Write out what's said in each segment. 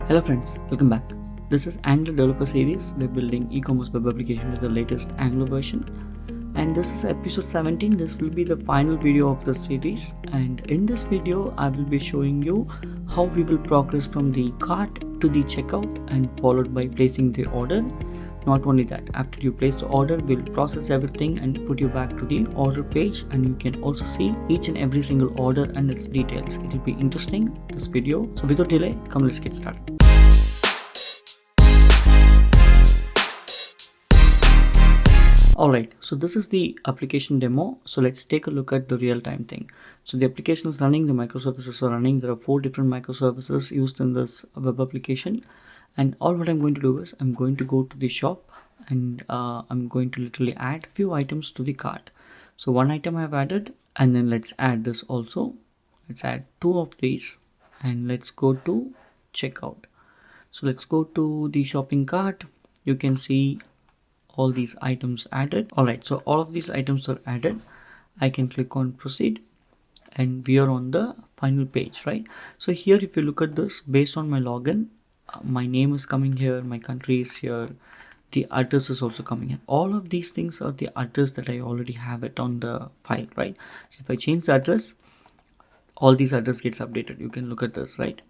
Hello friends, welcome back. This is Angular Developer Series. We're building e-commerce web application with the latest Angular version. And this is episode 17. This will be the final video of the series. And in this video, I will be showing you how we will progress from the cart to the checkout and followed by placing the order. Not only that, after you place the order, we'll process everything and put you back to the order page, and you can also see each and every single order and its details. It will be interesting, this video. So without delay, come let's get started. Alright, so this is the application demo. So let's take a look at the real-time thing. So the application is running, the microservices are running. There are 4 different microservices used in this web application. And all what I'm going to do is I'm going to go to the shop and I'm going to literally add few items to the cart. So one item I've added, and then let's add this also. Let's add 2 of these and let's go to checkout. So let's go to the shopping cart. You can see all these items added. Alright, so all of these items are added. I can click on proceed and we are on the final page, right? So here if you look at this, based on my login, my name is coming here, my country is here, the address is also coming in. All of these things are the address that I already have it on the file, right? So if I change the address, all these address gets updated. You can look at this, right?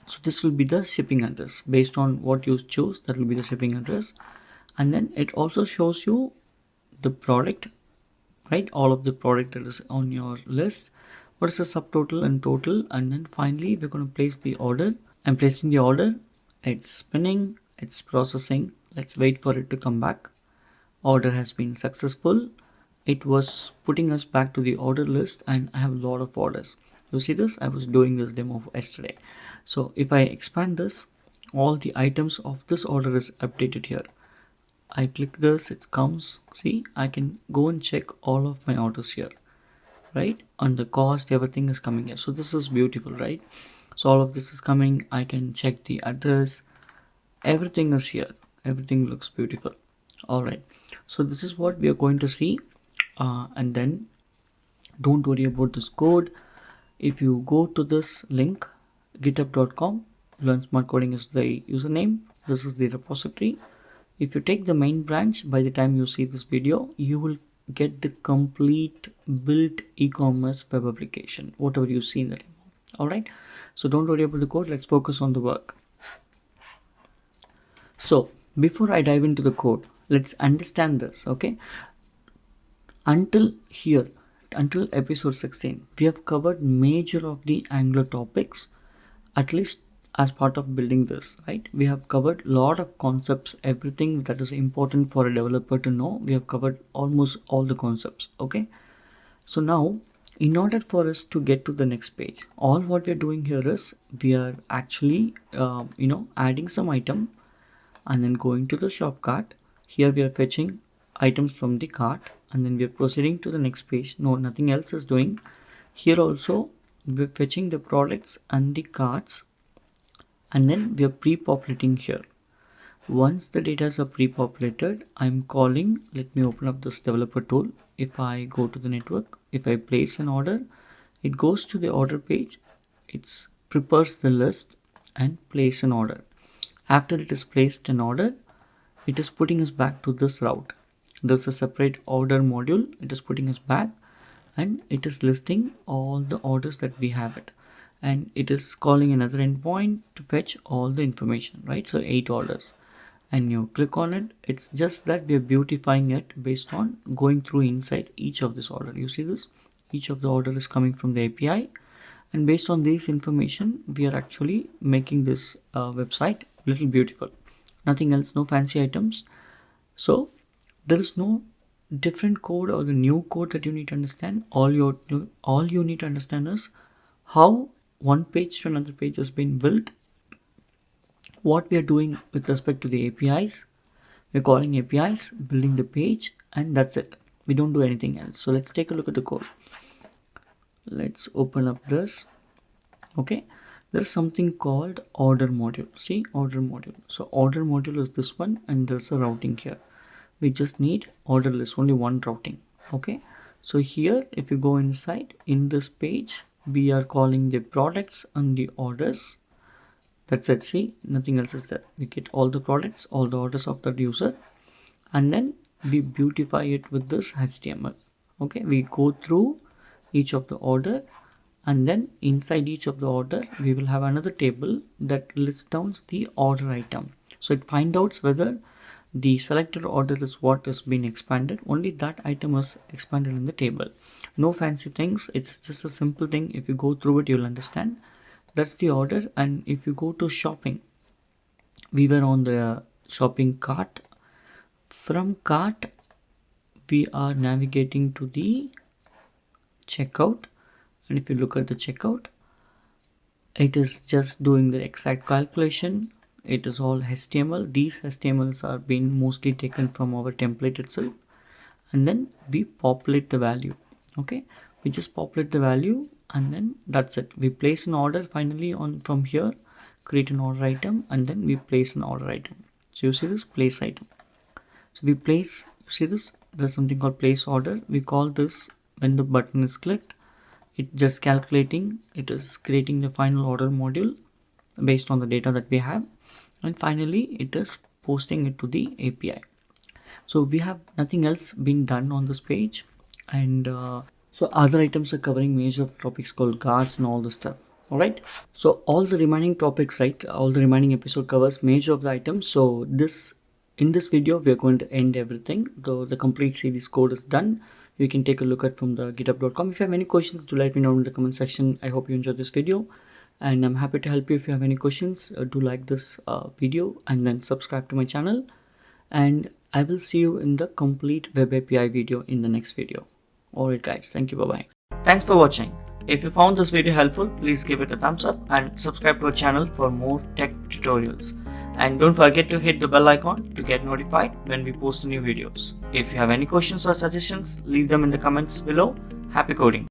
So this will be the shipping address. Based on what you choose, that will be the shipping address. And then it also shows you the product, right? All of the product that is on your list. What is the subtotal and total? And then finally, we're going to place the order. I'm placing the order. It's spinning. It's processing. Let's wait for it to come back. Order has been successful. It was putting us back to the order list, and I have a lot of orders. You see this? I was doing this demo yesterday. So if I expand this, all the items of this order is updated here. I click this, it comes. See, I can go and check all of my orders here, right? And the cost, everything is coming here. So this is beautiful, right? So all of this is coming. I can check the address. Everything is here. Everything looks beautiful. All right. So this is what we are going to see. And then don't worry about this code. If you go to this link, github.com, learn smart coding is the username. This is the repository. If you take the main branch, by the time you see this video, you will get the complete built e-commerce web application, whatever you see in the demo. Alright, so don't worry about the code, let's focus on the work. So before I dive into the code, let's understand this, okay? Until here, until episode 16, we have covered major of the Angular topics, at least as part of building this, right? We have covered a lot of concepts, everything that is important for a developer to know. We have covered almost all the concepts, okay? So now, in order for us to get to the next page, all what we're doing here is we are actually, adding some item and then going to the shop cart. Here we are fetching items from the cart and then we are proceeding to the next page. No, nothing else is doing. Here also, we're fetching the products and the carts, and then we are pre-populating here. Once the data are pre-populated, I'm calling, let me open up this developer tool. If I go to the network, if I place an order, it goes to the order page, it prepares the list and place an order. After it is placed an order, it is putting us back to this route. There's a separate order module, it is putting us back and it is listing all the orders that we have it. And it is calling another endpoint to fetch all the information, right? So 8 orders, and you click on it. It's just that we are beautifying it based on going through inside each of this order. You see this? Each of the order is coming from the API, and based on this information, we are actually making this website little beautiful. Nothing else, no fancy items. So there is no different code or the new code that you need to understand. All you need to understand is how one page to another page has been built, what we are doing with respect to the APIs. We're calling APIs, building the page, and that's it. We don't do anything else. So let's take a look at the code. Let's open up this. Okay, there's something called order module. See, order module. So order module is this one, and there's a routing here. We just need order list, only one routing. Okay, so here if you go inside in this page, we are calling the products and the orders That's it. See, nothing else is there. We get all the products, all the orders of that user, and then we beautify it with this HTML. Okay, we go through each of the order, and then inside each of the order we will have another table that lists down the order item. So it finds out whether the selected order is what has been expanded. Only that item is expanded in the table. No fancy things, it's just a simple thing. If you go through it, you'll understand. That's the order. And if you go to shopping, we were on the shopping cart. From cart we are navigating to the checkout, and if you look at the checkout, it is just doing the exact calculation. It is all HTML. These HTMLs are being mostly taken from our template itself, and then we populate the value. Okay, we just populate the value, and then that's it. We place an order finally on from here, create an order item, and then we place an order item. So you see this place item. So we place, you see this, there's something called place order. We call this when the button is clicked, it just calculating, it is creating the final order module based on the data that we have, and finally it is posting it to the API. So we have nothing else been done on this page, and so other items are covering major topics called guards and all the stuff. All right, so all the remaining topics, right, all the remaining episode covers major of the items. So in this video we are going to end everything, though the complete series code is done. You can take a look at from the github.com. If you have any questions, do let me know in the comment section. I hope you enjoyed this video, and I'm happy to help you. If you have any questions, do like this video and then subscribe to my channel, and I will see you in the complete web API video in the next video. Alright guys, thank you, bye bye. Thanks for watching. If you found this video helpful, please give it a thumbs up and subscribe to our channel for more tech tutorials. And don't forget to hit the bell icon to get notified when we post new videos. If you have any questions or suggestions, leave them in the comments below. Happy coding!